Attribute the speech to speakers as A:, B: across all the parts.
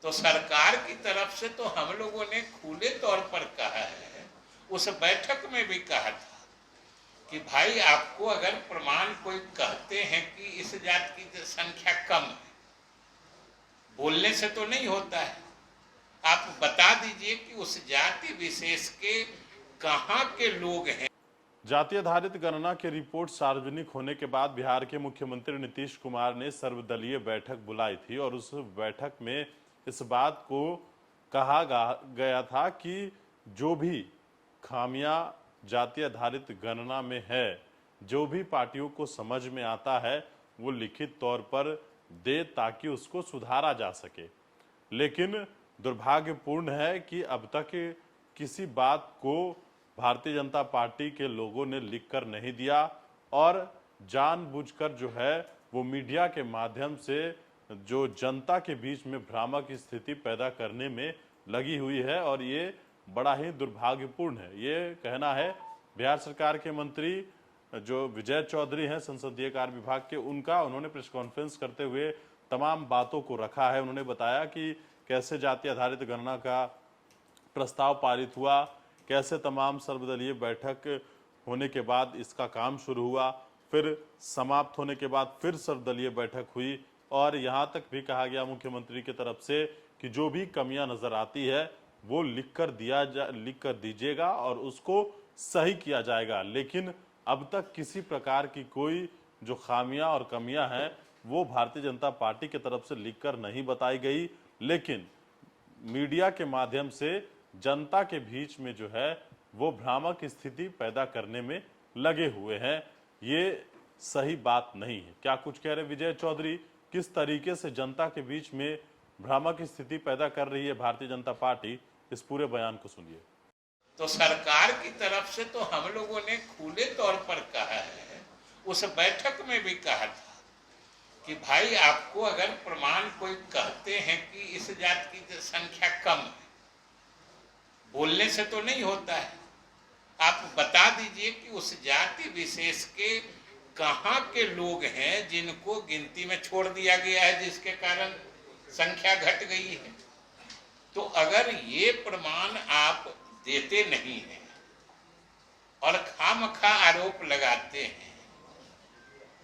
A: तो सरकार की तरफ से तो हम लोगों ने खुले तौर पर कहा है, उस बैठक में भी कहा था कि भाई आपको अगर प्रमाण कोई कहते हैं कि इस जात की संख्या कम है, बोलने से तो नहीं होता है, आप बता दीजिए कि उस जाति विशेष के कहाँ के लोग हैं।
B: जाति आधारित गणना की रिपोर्ट सार्वजनिक होने के बाद बिहार के मुख्यमंत्री नीतीश कुमार ने सर्वदलीय बैठक बुलाई थी और उस बैठक में इस बात को कहा गया था कि जो भी खामियां जाति आधारित गणना में है, जो भी पार्टियों को समझ में आता है वो लिखित तौर पर दे ताकि उसको सुधारा जा सके। लेकिन दुर्भाग्यपूर्ण है कि अब तक किसी बात को भारतीय जनता पार्टी के लोगों ने लिखकर नहीं दिया और जानबूझकर जो है वो मीडिया के माध्यम से जो जनता के बीच में भ्रामक स्थिति पैदा करने में लगी हुई है और ये बड़ा ही दुर्भाग्यपूर्ण है। ये कहना है बिहार सरकार के मंत्री जो विजय चौधरी हैं संसदीय कार्य विभाग के, उनका। उन्होंने प्रेस कॉन्फ्रेंस करते हुए तमाम बातों को रखा है। उन्होंने बताया कि कैसे जाति आधारित गणना का प्रस्ताव पारित हुआ, कैसे तमाम सर्वदलीय बैठक होने के बाद इसका काम शुरू हुआ, फिर समाप्त होने के बाद फिर सर्वदलीय बैठक हुई और यहां तक भी कहा गया मुख्यमंत्री की तरफ से कि जो भी कमियां नजर आती है वो लिख कर दीजिएगा और उसको सही किया जाएगा। लेकिन अब तक किसी प्रकार की कोई जो खामियां और कमियां हैं वो भारतीय जनता पार्टी की तरफ से लिखकर नहीं बताई गई, लेकिन मीडिया के माध्यम से जनता के बीच में जो है वो भ्रामक स्थिति पैदा करने में लगे हुए हैं। ये सही बात नहीं है। क्या कुछ कह रहे विजय चौधरी, किस तरीके से जनता के बीच में भ्रामक स्थिति पैदा कर रही है भारतीय जनता पार्टी, इस पूरे बयान को सुनिए।
A: तो सरकार की तरफ से तो हम लोगों ने खुले तौर पर कहा है, उस बैठक में भी कहा था कि भाई आपको अगर प्रमाण कोई कहते हैं कि इस जात की संख्या कम है, बोलने से तो नहीं होता है, आप बता दीजिए कि उस जाति विशेष के कहाँ के लोग हैं जिनको गिनती में छोड़ दिया गया है, जिसके कारण संख्या घट गई है। तो अगर ये प्रमाण आप देते नहीं हैं और खामखा आरोप लगाते हैं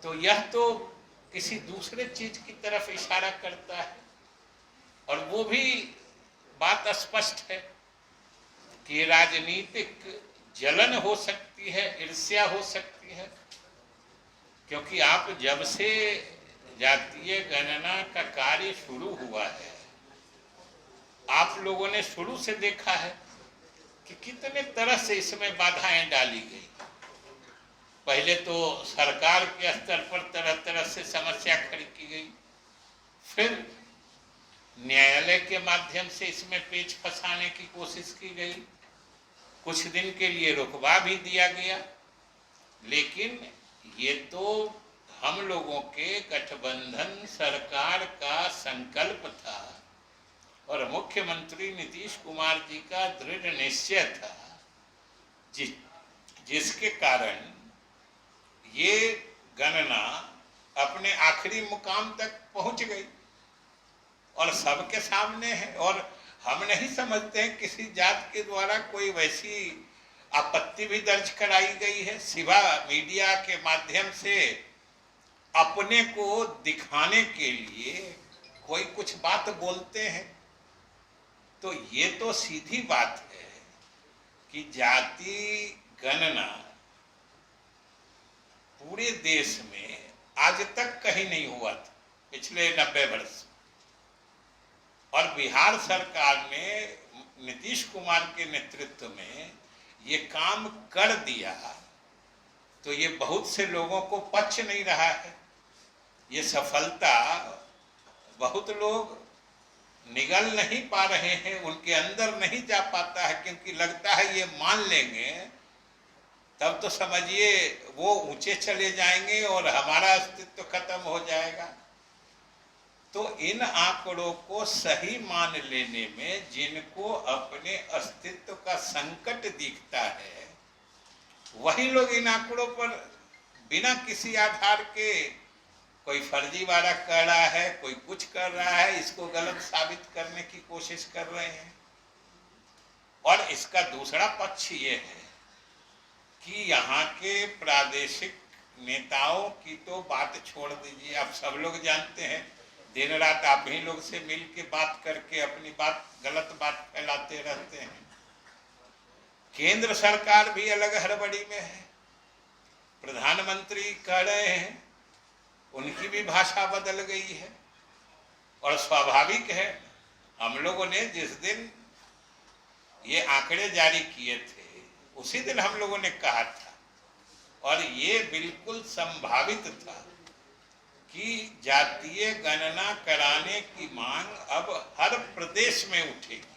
A: तो यह तो किसी दूसरे चीज की तरफ इशारा करता है। और वो भी बात स्पष्ट है कि राजनीतिक जलन हो सकती है, ईर्ष्या हो सकती है, क्योंकि आप जब से जातीय गणना का कार्य शुरू हुआ है आप लोगों ने शुरू से देखा है कि कितने तरह से इसमें बाधाएं डाली गई। पहले तो सरकार के स्तर पर तरह तरह से समस्या खड़ी की गई, फिर न्यायालय के माध्यम से इसमें पेच फंसाने की कोशिश की गई, कुछ दिन के लिए रुकवा भी दिया गया। लेकिन ये तो हम लोगों के गठबंधन सरकार का संकल्प था और मुख्यमंत्री नीतीश कुमार जी का दृढ़ निश्चय था, जिसके कारण ये गणना अपने आखिरी मुकाम तक पहुंच गई और सबके सामने है। और हम नहीं समझते हैं किसी जात के द्वारा कोई वैसी आपत्ति भी दर्ज कराई गई है, सिवा मीडिया के माध्यम से अपने को दिखाने के लिए कोई कुछ बात बोलते हैं। तो ये तो सीधी बात है कि जाति गणना पूरे देश में आज तक कहीं नहीं हुआ था पिछले 90 वर्ष, और बिहार सरकार ने नीतीश कुमार के नेतृत्व में ये काम कर दिया। तो ये बहुत से लोगों को पच नहीं रहा है, ये सफलता बहुत लोग निगल नहीं पा रहे हैं, उनके अंदर नहीं जा पाता है, क्योंकि लगता है ये मान लेंगे तब तो समझिए वो ऊंचे चले जाएंगे और हमारा अस्तित्व खत्म हो जाएगा। तो इन आंकड़ों को सही मान लेने में जिनको अपने अस्तित्व का संकट दिखता है वही लोग इन आंकड़ों पर बिना किसी आधार के कोई फर्जीवाड़ा कर रहा है, कोई कुछ कर रहा है, इसको गलत साबित करने की कोशिश कर रहे हैं। और इसका दूसरा पक्ष ये है कि यहाँ के प्रादेशिक नेताओं की तो बात छोड़ दीजिए, आप सब लोग जानते हैं, दिन रात आप ही लोग से मिल के बात करके अपनी बात, गलत बात फैलाते रहते हैं। केंद्र सरकार भी अलग हड़बड़ी में है, प्रधानमंत्री कह रहे हैं, उनकी भी भाषा बदल गई है। और स्वाभाविक है, हम लोगों ने जिस दिन ये आंकड़े जारी किए थे उसी दिन हम लोगों ने कहा था, और ये बिल्कुल संभावित था कि जातीय गणना कराने की मांग अब हर प्रदेश में उठेगी।